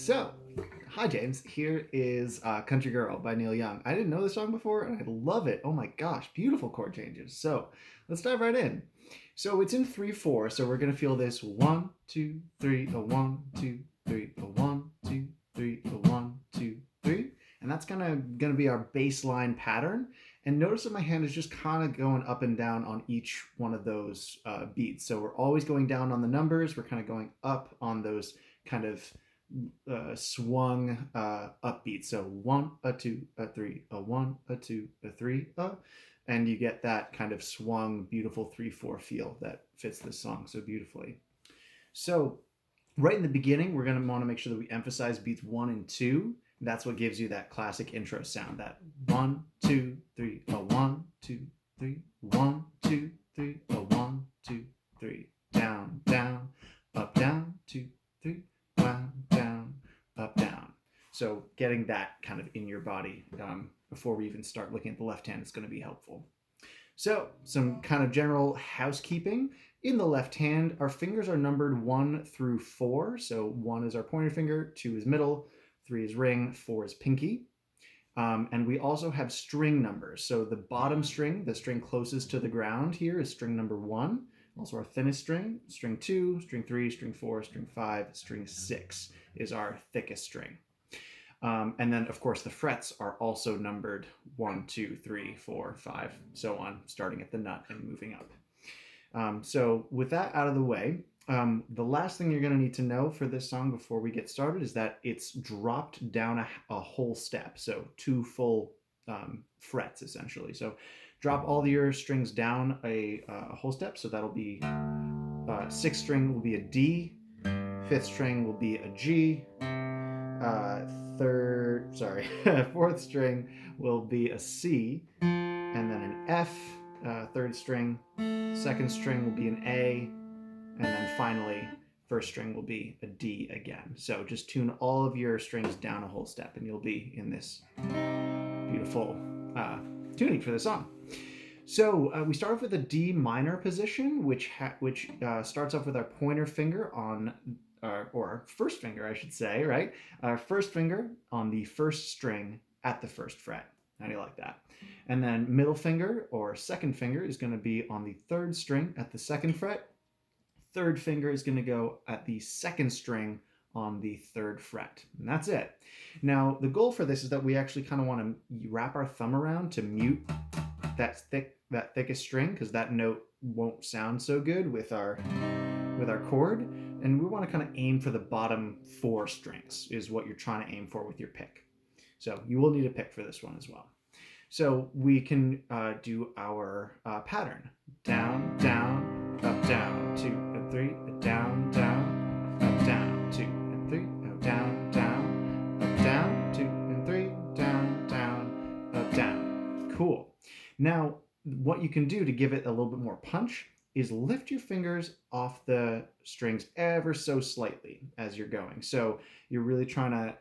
So, hi James. Here is Country Girl by Neil Young. I didn't know this song before and I love it. Oh my gosh, beautiful chord changes. So, let's dive right in. So, it's in 3/4, so we're going to feel this 1, 2, 3, a 1, 2, 3, a 1, 2, 3, a 1, 2, 3. And that's kind of going to be our baseline pattern. And notice that my hand is just kind of going up and down on each one of those beats. So, we're always going down on the numbers. We're kind of going up on those kind of swung upbeat. So 1, a 2, a 3, a 1, a 2, a 3, and you get that kind of swung, beautiful 3/4 feel that fits this song so beautifully. So right in the beginning, we're going to want to make sure that we emphasize beats 1 and 2. That's what gives you that classic intro sound. That 1, 2, 3, a 1, 2, 3, 1, 2, 3, a 1, 2, 3, down, down, up, down, 2, 3. Down, up, down. So getting that kind of in your body before we even start looking at the left hand is going to be helpful. So some kind of general housekeeping. In the left hand, our fingers are numbered 1 through 4. So 1 is our pointer finger, 2 is middle, 3 is ring, 4 is pinky. And we also have string numbers. So the bottom string, the string closest to the ground here, is string number 1. Also our thinnest string, string 2, string 3, string 4, string 5, string 6 is our thickest string. And then, of course, the frets are also numbered 1, 2, 3, 4, 5, so on, starting at the nut and moving up. So with that out of the way, the last thing you're going to need to know for this song before we get started is that it's dropped down a whole step, so 2 full frets, essentially. So drop all your strings down a whole step. So that'll be 6th string will be a D, 5th string will be a G, 4th string will be a C, and then an F, 3rd string, 2nd string will be an A, and then finally 1st string will be a D again. So just tune all of your strings down a whole step and you'll be in this beautiful tuning for the song. So we start off with a D minor position, which starts off with our pointer finger on, or our first finger, I should say, right? Our first finger on the 1st string at the 1st fret. How do you like that? And then middle finger or 2nd finger is going to be on the 3rd string at the 2nd fret. 3rd finger is going to go at the 2nd string on the 3rd fret. And that's it. Now, the goal for this is that we actually kind of want to wrap our thumb around to mute that thickest string, because that note won't sound so good with our chord. And we want to kind of aim for the bottom 4 strings is what you're trying to aim for with your pick. So you will need a pick for this one as well. So we can do our pattern. Down, down, up, down, 2 and 3, down, down, up, down, 2 and 3, down, down, up, down, 2 and 3, down, down, up, down. Cool. Now, what you can do to give it a little bit more punch is lift your fingers off the strings ever so slightly as you're going. So you're really trying to,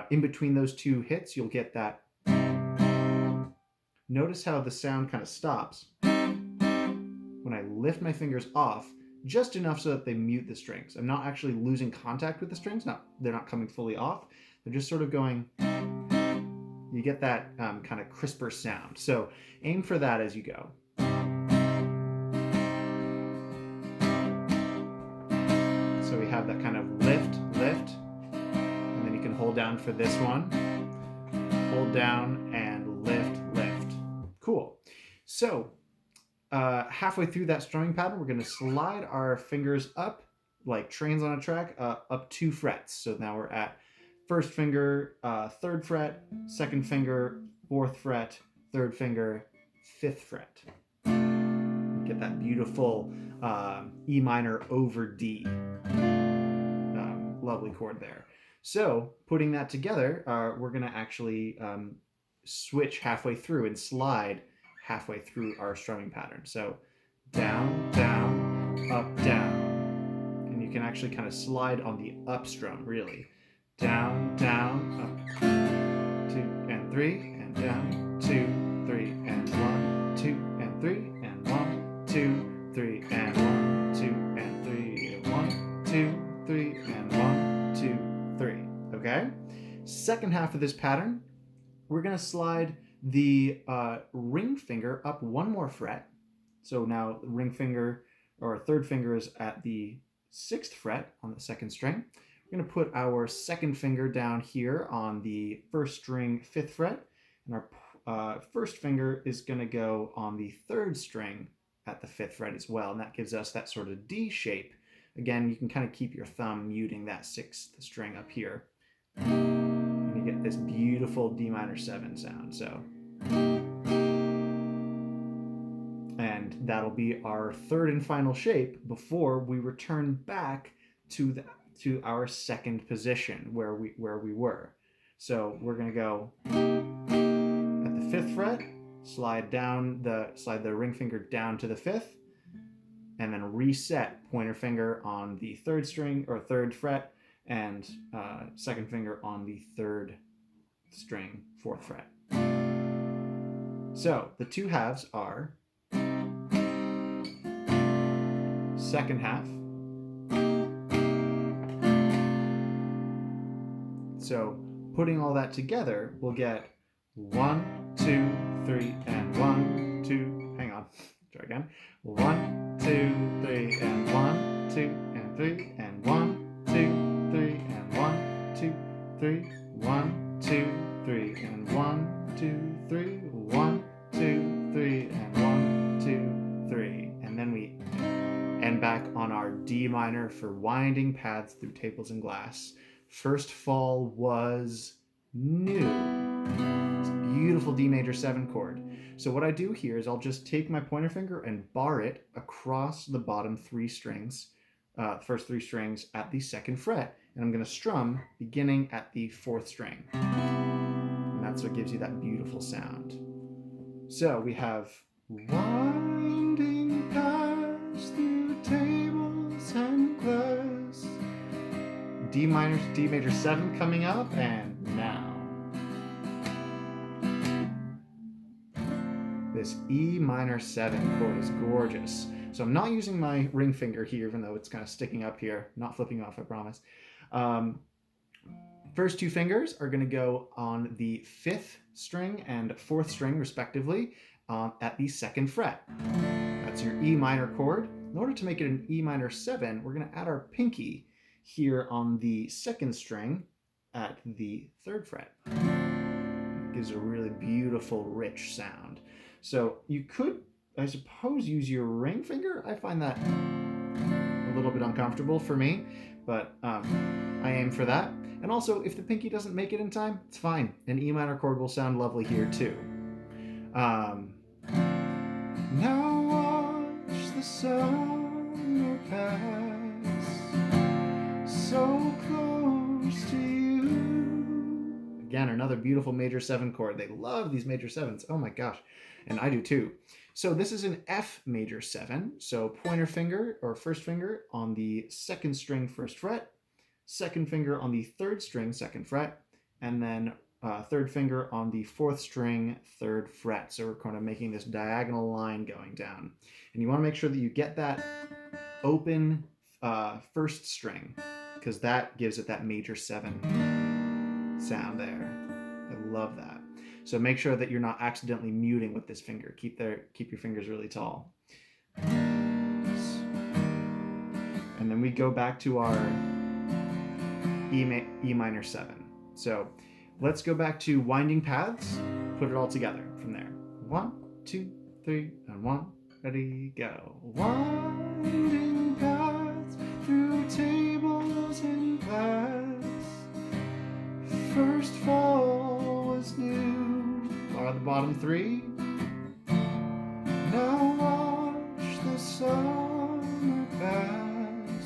in between those 2 hits, you'll get that. Notice how the sound kind of stops when I lift my fingers off just enough so that they mute the strings. I'm not actually losing contact with the strings. They're not coming fully off. They're just sort of going. You get that kind of crisper sound. So aim for that as you go. So we have that kind of lift, and then you can hold down for this one. Hold down and lift. Cool. So halfway through that strumming pattern, we're going to slide our fingers up like trains on a track, up 2 frets. So now we're at 1st finger, 3rd fret, 2nd finger, 4th fret, 3rd finger, 5th fret. Get that beautiful E minor over D. Lovely chord there. So putting that together, we're going to actually switch halfway through and slide halfway through our strumming pattern. So down, down, up, down. And you can actually kind of slide on the up strum, really. Down, down, up, 2 and 3, and down, 2, 3, and 1, 2, and 3, and 1, 2, 3, and 1, 2, and 3, 1, 2, 3, and 1, 2, 3. second half of this pattern, we're going to slide the ring finger up one more fret. So now ring finger or third finger is at the 6th fret on the 2nd string. We're going to put our second finger down here on the 1st string 5th fret, and our first finger is going to go on the 3rd string at the 5th fret as well, and that gives us that sort of D shape. Again, you can kind of keep your thumb muting that 6th string up here. And you get this beautiful D minor 7 sound. So, and that'll be our third and final shape before we return back to our second position where we were. So we're going to go at the 5th fret, slide the ring finger down to the 5th, and then reset pointer finger on the 3rd string or 3rd fret, and second finger on the 3rd string 4th fret. So the two halves are second half. So putting all that together, we'll get 1, 2, 3, and 1, 2. Hang on. Try again. 1, 2, 3, and 1, 2, and 3, and 1, 2, 3, and 1, 2, 3, 1, 2, 3, and 1, 2, 3, 1, 2, 3, and 1, 2, 3. And then we end back on our D minor for winding paths through tables and glass. First fall was new. It's a beautiful D major 7 chord. So what I do here is I'll just take my pointer finger and bar it across the bottom 3 strings, first 3 strings at the 2nd fret, and I'm going to strum beginning at the 4th string. And that's what gives you that beautiful sound. So we have winding paths through tables and glass. D minor to D major 7 coming up, and now this E minor 7 chord is gorgeous. So I'm not using my ring finger here, even though it's kind of sticking up here, not flipping off, I promise. First 2 fingers are going to go on the 5th string and 4th string, respectively, at the 2nd fret. That's your E minor chord. In order to make it an E minor 7, we're going to add our pinky here on the 2nd string at the 3rd fret. It gives a really beautiful, rich sound. So you could, I suppose, use your ring finger. I find that a little bit uncomfortable for me, but I aim for that. And also, if the pinky doesn't make it in time, it's fine. An E minor chord will sound lovely here too. Now watch the summer pass, so close to you. Again, another beautiful major 7 chord. They love these major 7s. Oh my gosh. And I do too. So this is an F major 7. So pointer finger or first finger on the 2nd string 1st fret, second finger on the 3rd string 2nd fret, and then 3rd finger on the 4th string 3rd fret. So we're kind of making this diagonal line going down. And you want to make sure that you get that open 1st string, because that gives it that major 7 sound there. I love that. So make sure that you're not accidentally muting with this finger. Keep your fingers really tall. And then we go back to our E minor 7. So let's go back to winding paths. Put it all together from there. 1, 2, 3, and 1. Ready, go. Winding paths through tables and glass. First fall was new. Are the bottom 3. Now watch the summer pass.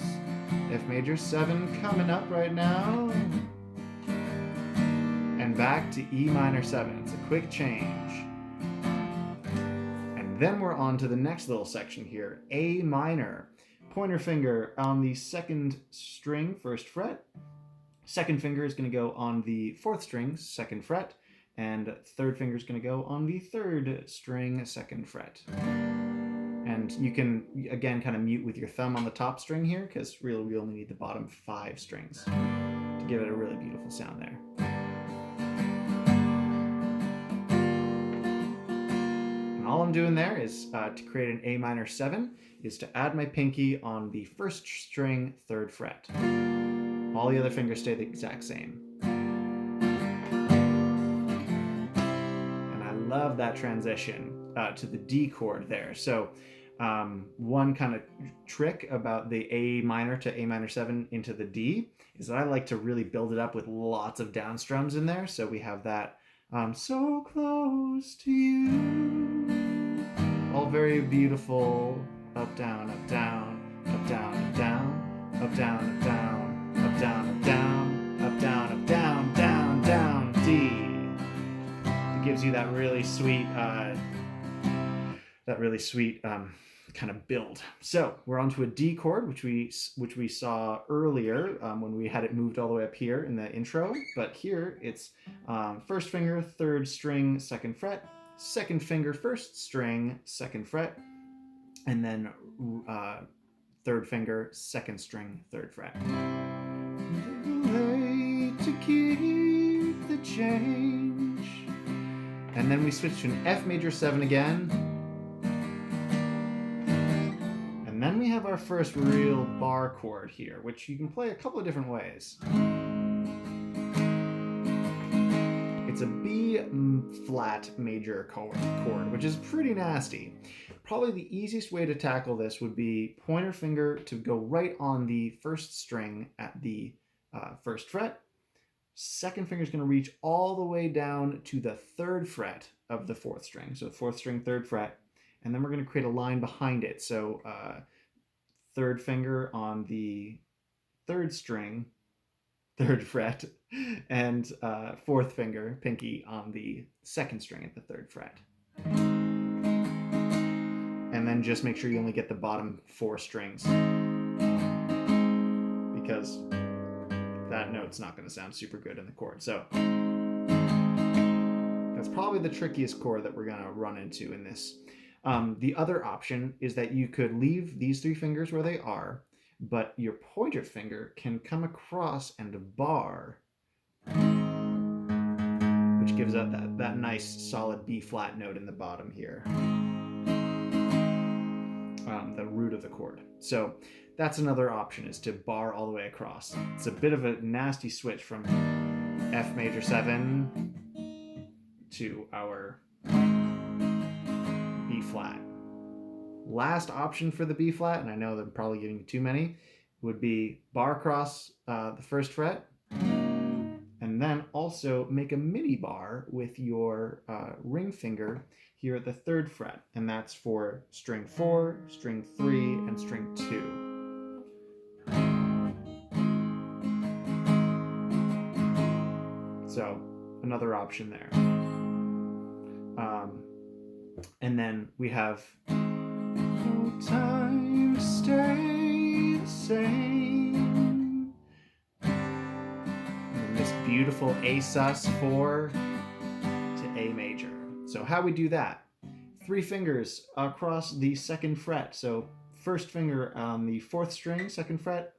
F major 7 coming up right now. And back to E minor 7. It's a quick change. And then we're on to the next little section here. A minor. Pointer finger on the 2nd string 1st fret. Second finger is going to go on the 4th string 2nd fret. And 3rd finger is going to go on the 3rd string 2nd fret. And you can, again, kind of mute with your thumb on the top string here, because really we only need the bottom 5 strings to give it a really beautiful sound there. doing there is to create an A minor 7 is to add my pinky on the first string, 3rd fret. All the other fingers stay the exact same. And I love that transition to the D chord there. So one kind of trick about the A minor to A minor 7 into the D is that I like to really build it up with lots of down strums in there. So we have that so close to you, all very beautiful, up, down, up, down, up, down, up, down, up, down, up, down, up, down, up, down, up, down, up, down, down, down, D. It gives you that really sweet kind of build. So we're onto a D chord, which we saw earlier when we had it moved all the way up here in the intro. But here it's 1st finger, 3rd string, 2nd fret, 2nd finger, 1st string, 2nd fret, and then 3rd finger, 2nd string, 3rd fret. To keep the change. And then we switch to an F major 7 again. And then we have our first real bar chord here, which you can play a couple of different ways. It's a B flat major chord, which is pretty nasty. Probably the easiest way to tackle this would be pointer finger to go right on the 1st string at the 1st fret. 2nd finger is going to reach all the way down to the 3rd fret of the 4th string. So 4th string, 3rd fret. And then we're going to create a line behind it. So 3rd finger on the 3rd string, 3rd fret, and 4th finger, pinky, on the 2nd string at the 3rd fret. And then just make sure you only get the bottom 4 strings, because that note's not going to sound super good in the chord. So that's probably the trickiest chord that we're going to run into in this. The other option is that you could leave these 3 fingers where they are, but your pointer finger can come across and bar, which gives out that nice solid B flat note in the bottom here, the root of the chord. So that's another option, is to bar all the way across. It's a bit of a nasty switch from F major 7 to our B flat. Last option for the B flat, and I know that I'm probably giving you too many, would be bar across the 1st fret, and then also make a midi bar with your ring finger here at the 3rd fret, and that's for string 4, string 3, and string 2. So another option there. And then we have no time to stay the same. And this beautiful A sus4 to A major. So how we do that? 3 fingers across the 2nd fret. So 1st finger on the 4th string, 2nd fret,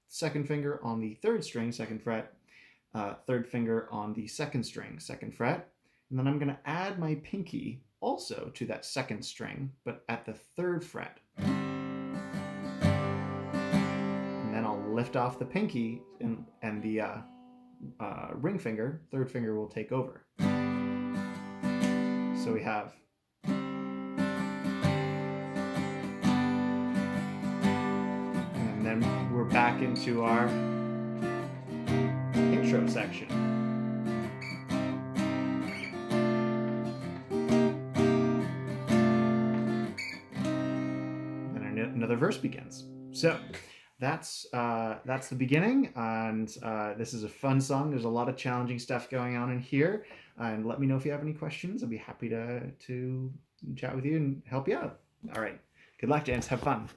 2nd finger on the 3rd string, 2nd fret, 3rd finger on the 2nd string, 2nd fret. And then I'm going to add my pinky also to that 2nd string, but at the 3rd fret. And then I'll lift off the pinky, and the ring finger, 3rd finger, will take over. So we have and then we're back into our intro section. Another verse begins. So that's the beginning, and this is a fun song. There's a lot of challenging stuff going on in here, and let me know if you have any questions. I'll be happy to chat with you and help you out. All right, good luck, James. Have fun.